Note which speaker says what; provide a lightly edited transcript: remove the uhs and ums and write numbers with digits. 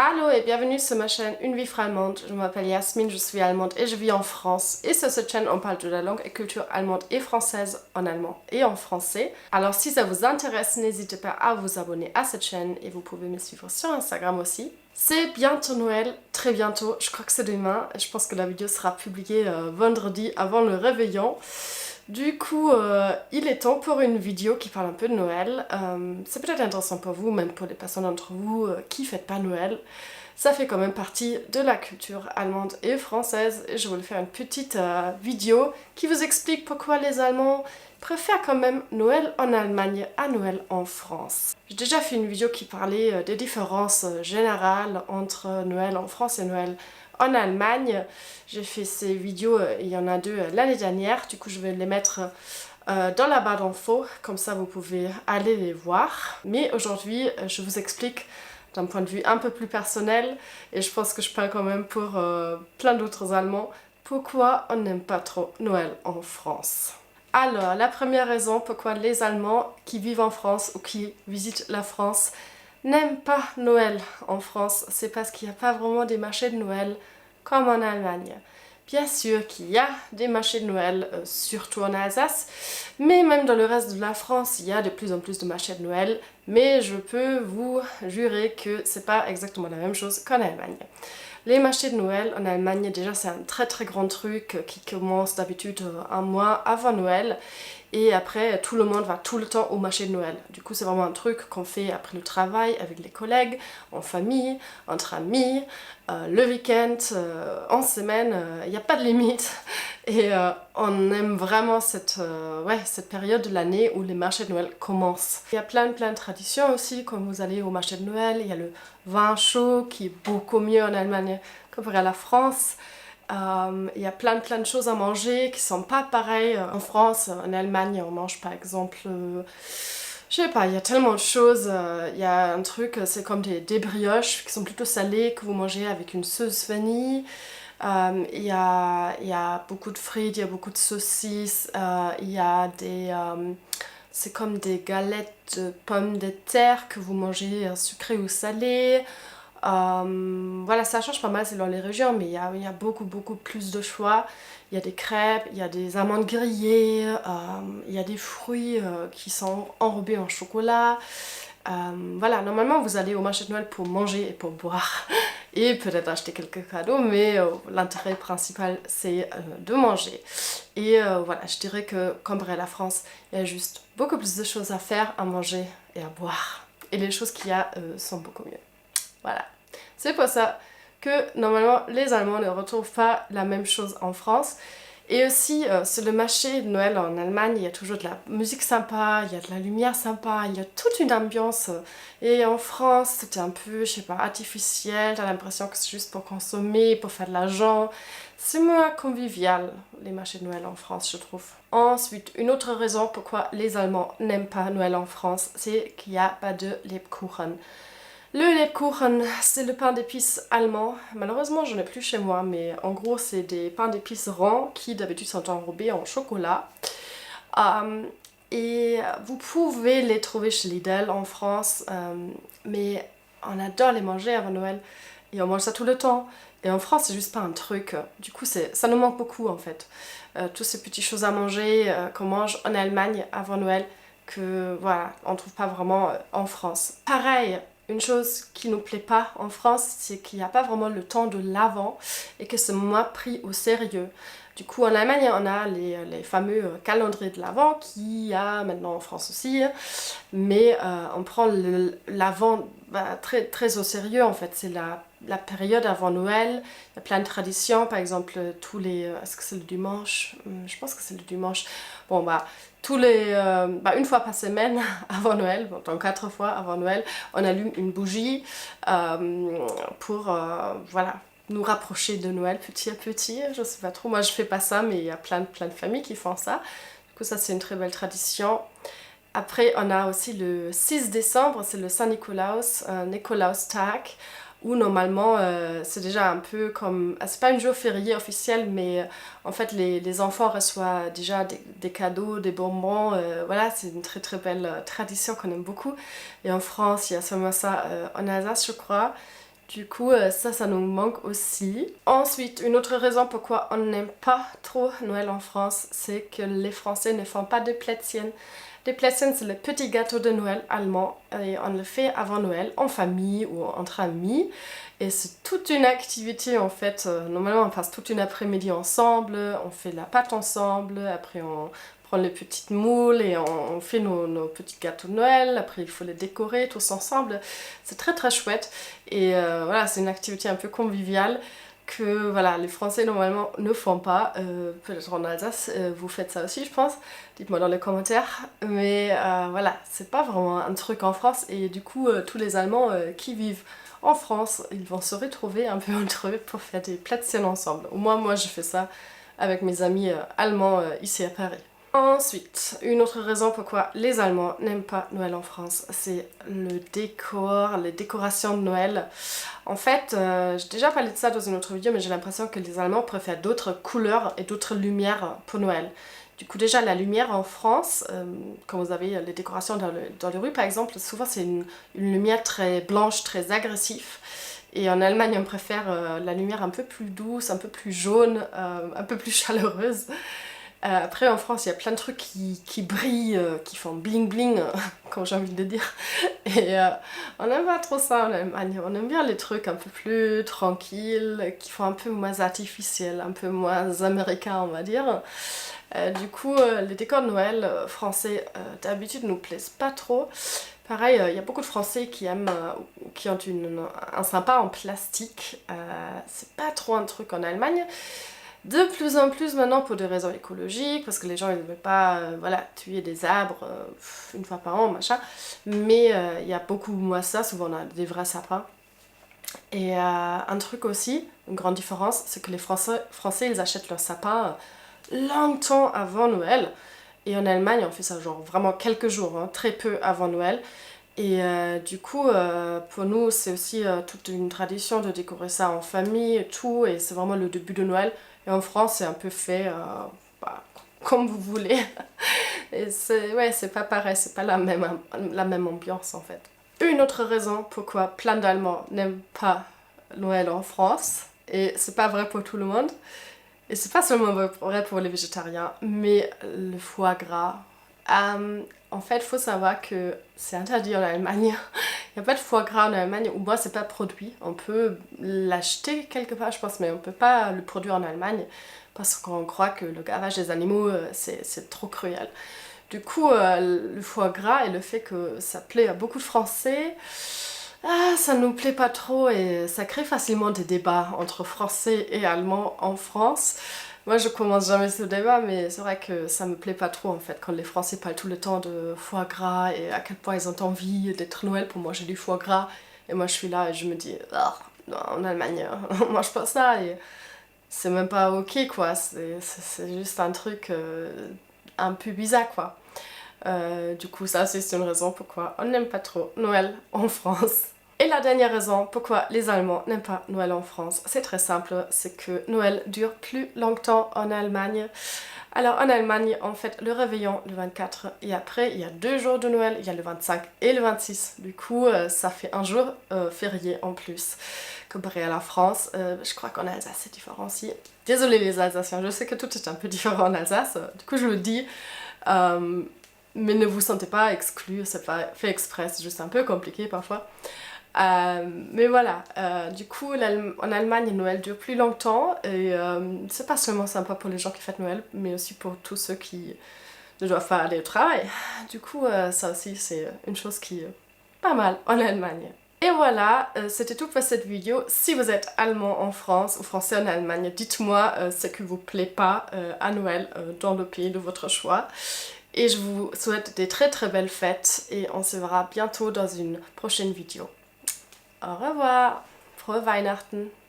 Speaker 1: Allô et bienvenue sur ma chaîne Une Vie Allemande. Je m'appelle Yasmine, je suis allemande et je vis en France. Et sur cette chaîne, on parle de la langue et culture allemande et française en allemand et en français. Alors si ça vous intéresse, n'hésitez pas à vous abonner à cette chaîne et vous pouvez me suivre sur Instagram aussi. C'est bientôt Noël, très bientôt, je crois que c'est demain. Je pense que la vidéo sera publiée vendredi avant le réveillon. Du coup, il est temps pour une vidéo qui parle un peu de Noël. C'est peut-être intéressant pour vous, même pour les personnes d'entre vous qui ne fêtent pas Noël. Ça fait quand même partie de la culture allemande et française. Et je vais vous faire une petite vidéo qui vous explique pourquoi les Allemands préfèrent quand même Noël en Allemagne à Noël en France. J'ai déjà fait une vidéo qui parlait des différences générales entre Noël en France et Noël en Allemagne. J'ai fait ces vidéos, il y en a deux l'année dernière, du coup je vais les mettre dans la barre d'infos, comme ça vous pouvez aller les voir. Mais aujourd'hui je vous explique d'un point de vue un peu plus personnel, et je pense que je parle quand même pour plein d'autres Allemands, pourquoi on n'aime pas trop Noël en France. Alors, la première raison pourquoi les Allemands qui vivent en France ou qui visitent la France n'aiment pas Noël en France, c'est parce qu'il n'y a pas vraiment des marchés de Noël comme en Allemagne. Bien sûr qu'il y a des marchés de Noël, surtout en Alsace, mais même dans le reste de la France, il y a de plus en plus de marchés de Noël, mais je peux vous jurer que c'est pas exactement la même chose qu'en Allemagne. Les marchés de Noël en Allemagne, déjà c'est un très très grand truc qui commence d'habitude un mois avant Noël, et après tout le monde va tout le temps au marché de Noël. Du coup c'est vraiment un truc qu'on fait après le travail, avec les collègues, en famille, entre amis, le week-end, en semaine, il n'y a pas de limite. Et on aime vraiment cette période de l'année où les marchés de Noël commencent. Il y a plein de traditions aussi, quand vous allez au marché de Noël, il y a le vin chaud qui est beaucoup mieux en Allemagne comparé à la France. Il y a plein de choses à manger qui sont pas pareilles en France. En Allemagne, on mange par exemple, je sais pas, il y a tellement de choses. Il y a un truc, c'est comme des brioches qui sont plutôt salées, que vous mangez avec une sauce vanille. Il y a beaucoup de frites, il y a beaucoup de saucisses, il y a des... c'est comme des galettes de pommes de terre que vous mangez sucrées ou salées. Voilà, ça change pas mal selon les régions, mais il y a beaucoup plus de choix. Il y a des crêpes, il y a des amandes grillées, il y a des fruits qui sont enrobés en chocolat. Voilà, normalement vous allez au marché de Noël pour manger et pour boire et peut-être acheter quelques cadeaux, mais l'intérêt principal c'est de manger. Et voilà, je dirais que comparé à la France, il y a juste beaucoup plus de choses à faire, à manger et à boire. Et les choses qu'il y a sont beaucoup mieux. Voilà, c'est pour ça que normalement les Allemands ne retrouvent pas la même chose en France. Et aussi, sur le marché de Noël en Allemagne, il y a toujours de la musique sympa, il y a de la lumière sympa, il y a toute une ambiance. Et en France, c'était un peu, je sais pas, artificiel, t'as l'impression que c'est juste pour consommer, pour faire de l'argent. C'est moins convivial, les marchés de Noël en France, je trouve. Ensuite, une autre raison pourquoi les Allemands n'aiment pas Noël en France, c'est qu'il n'y a pas de Lebkuchen. Le Lebkuchen, c'est le pain d'épices allemand. Malheureusement, je n'en ai plus chez moi, mais en gros, c'est des pains d'épices ronds qui d'habitude sont enrobés en chocolat. Et vous pouvez les trouver chez Lidl en France, mais on adore les manger avant Noël et on mange ça tout le temps. Et en France, c'est juste pas un truc. Du coup, ça nous manque beaucoup en fait. Toutes ces petites choses à manger qu'on mange en Allemagne avant Noël, que voilà, on trouve pas vraiment en France. Pareil. Une chose qui ne nous plaît pas en France, c'est qu'il n'y a pas vraiment le temps de l'Avent et que c'est moins pris au sérieux. Du coup, en Allemagne, on a les fameux calendriers de l'Avent qu'il y a maintenant en France aussi, mais on prend l'Avent très au sérieux en fait. C'est la période avant Noël, il y a plein de traditions, par exemple tous les... est-ce que c'est le dimanche? Je pense que c'est le dimanche. Bon une fois par semaine avant Noël, donc 4 fois avant Noël, on allume une bougie pour voilà, nous rapprocher de Noël petit à petit. Je sais pas trop, moi je fais pas ça, mais il y a plein de familles qui font ça. Du coup ça c'est une très belle tradition. Après on a aussi le 6 décembre, c'est le Saint-Nikolaus, Nikolaustag, où normalement c'est déjà un peu comme... c'est pas une jour férié officiel, mais en fait les enfants reçoivent déjà des cadeaux, des bonbons, voilà, c'est une très belle tradition qu'on aime beaucoup. Et en France, il y a seulement ça en Alsace, je crois. Du coup, ça nous manque aussi. Ensuite, une autre raison pourquoi on n'aime pas trop Noël en France, c'est que les Français ne font pas de Plätzchen. Les Plätzchen, c'est le petit gâteau de Noël allemand et on le fait avant Noël, en famille ou entre amis. Et c'est toute une activité en fait. Normalement, on passe toute une après-midi ensemble, on fait de la pâte ensemble, après on prend les petites moules et on fait nos petits gâteaux de Noël. Après, il faut les décorer tous ensemble. C'est très très chouette. Et voilà, c'est une activité un peu conviviale que voilà, les Français normalement ne font pas. Peut-être en Alsace, vous faites ça aussi, je pense. Dites-moi dans les commentaires. Mais voilà, c'est pas vraiment un truc en France. Et du coup, tous les Allemands qui vivent en France, ils vont se retrouver un peu entre eux pour faire des Plätzchen ensemble. Au moins, moi, je fais ça avec mes amis allemands ici à Paris. Ensuite, une autre raison pourquoi les Allemands n'aiment pas Noël en France, c'est le décor, les décorations de Noël. En fait, j'ai déjà parlé de ça dans une autre vidéo, mais j'ai l'impression que les Allemands préfèrent d'autres couleurs et d'autres lumières pour Noël. Du coup, déjà, la lumière en France, quand vous avez les décorations dans les rues, par exemple, souvent c'est une lumière très blanche, très agressive. Et en Allemagne, on préfère la lumière un peu plus douce, un peu plus jaune, un peu plus chaleureuse. Après en France il y a plein de trucs qui brillent, qui font bling bling, comme j'ai envie de dire. Et on n'aime pas trop ça en Allemagne, on aime bien les trucs un peu plus tranquilles, qui font un peu moins artificiels, un peu moins américains on va dire. Du coup les décors de Noël français d'habitude nous plaisent pas trop. Pareil, il y a beaucoup de Français qui aiment, qui ont un sympa en plastique. C'est pas trop un truc en Allemagne. De plus en plus maintenant pour des raisons écologiques, parce que les gens ils ne veulent pas voilà, tuer des arbres une fois par an, machin. Mais il y a beaucoup moins ça, souvent on a des vrais sapins. Et un truc aussi, une grande différence, c'est que les Français ils achètent leurs sapins longtemps avant Noël. Et en Allemagne on fait ça genre vraiment quelques jours, hein, très peu avant Noël. Et du coup, pour nous, c'est aussi toute une tradition de décorer ça en famille et tout, et c'est vraiment le début de Noël. Et en France, c'est un peu fait bah, comme vous voulez. Et c'est pas pareil, c'est pas la même ambiance en fait. Une autre raison pourquoi plein d'Allemands n'aiment pas Noël en France, et c'est pas vrai pour tout le monde, et c'est pas seulement vrai pour les végétariens, mais le foie gras. En fait, il faut savoir que c'est interdit en Allemagne. Il n'y a pas de foie gras en Allemagne, ou moi c'est pas produit. On peut l'acheter quelque part, je pense, mais on peut pas le produire en Allemagne parce qu'on croit que le gavage des animaux, c'est trop cruel. Du coup, le foie gras et le fait que ça plaît à beaucoup de Français, ça nous plaît pas trop et ça crée facilement des débats entre Français et Allemands en France. Moi je commence jamais ce débat, mais c'est vrai que ça me plaît pas trop en fait quand les Français parlent tout le temps de foie gras et à quel point ils ont envie d'être Noël pour manger du foie gras. Et moi je suis là et je me dis, ah, non, en Allemagne on mange pas ça et c'est même pas ok quoi, c'est juste un truc un peu bizarre quoi. Du coup ça aussi c'est une raison pourquoi on n'aime pas trop Noël en France. Et la dernière raison pourquoi les Allemands n'aiment pas Noël en France, c'est très simple, c'est que Noël dure plus longtemps en Allemagne. Alors en Allemagne, en fait, le réveillon le 24 et après, il y a 2 jours de Noël, il y a le 25 et le 26. Du coup, ça fait un jour férié en plus, comparé à la France. Je crois qu'en Alsace, c'est différent aussi. Désolée les Alsaciens, je sais que tout est un peu différent en Alsace, du coup je le dis. Mais ne vous sentez pas exclus, c'est pas fait exprès, c'est juste un peu compliqué parfois. Mais voilà, du coup en Allemagne Noël dure plus longtemps et c'est pas seulement sympa pour les gens qui fêtent Noël mais aussi pour tous ceux qui ne doivent pas aller au travail. Du coup ça aussi c'est une chose qui est pas mal en Allemagne. Et voilà, c'était tout pour cette vidéo. Si vous êtes allemand en France ou français en Allemagne, dites-moi ce qui vous plaît pas à Noël dans le pays de votre choix. Et je vous souhaite des très très belles fêtes et on se verra bientôt dans une prochaine vidéo. Au revoir, frohe Weihnachten!